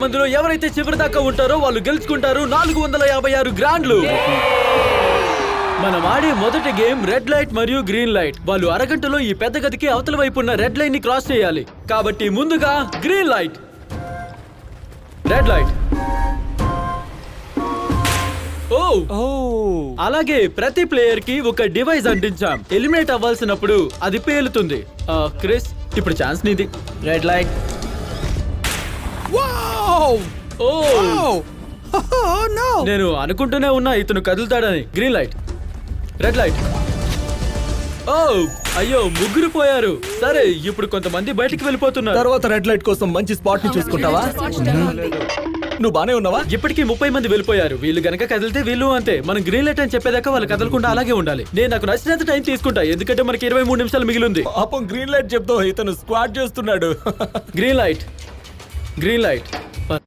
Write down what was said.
మందిలో ఎవరైతే చివరి దాకా ఉంటారో వాళ్ళు గెలుచుకుంటారు 456 గ్రాండ్లు. మనం ఆడే మొదటి గేమ్ రెడ్ లైట్ మరియు గ్రీన్ లైట్. వాళ్ళు అరగంటలో ఈ పెద్ద గదికి అవతల వైపు ఉన్న రెడ్ లైన్ ని క్రాస్ చేయాలి. కాబట్టి ముందుగా గ్రీన్ లైట్, రెడ్ లైట్. ఓ అలాగే ప్రతి ప్లేయర్ కి ఒక డివైస్ అంటించాం. ఎలిమినేట్ అవ్వాల్సినప్పుడు అది పేలుతుంది. క్రిస్, ఇప్పుడు ఛాన్స్ నీది. Red light. నేను అనుకుంటూనే ఉన్నా ఇతను కదులుతాడని. Green light, red light. Oh అయ్యో, ముగ్గురు పోయారు. సరే, ఇప్పుడు కొంతమంది బయటికి వెళ్ళిపోతున్నారు. తర్వాత రెడ్ లైట్ కోసం మంచి స్పాట్ ని చూసుకుంటావా? నువ్వు బానే ఉన్నావా? ఇప్పటికీ 30 మంది వెళ్ళిపోయారు. వీళ్ళు గనక కదిలితే వీళ్ళు అంతే. మనం గ్రీన్ లైట్ అని చెప్పేదాకా వాళ్ళు కదలకుండా అలాగే ఉండాలి. నేను నాకు నచ్చినంత టైం తీసుకుంటా, ఎందుకంటే మనకి 23 నిమిషాలు మిగిలింది. పాపం గ్రీన్ లైట్ చెప్తావు, ఇతను స్క్వాట్ చేస్తున్నాడు. Green light, green light.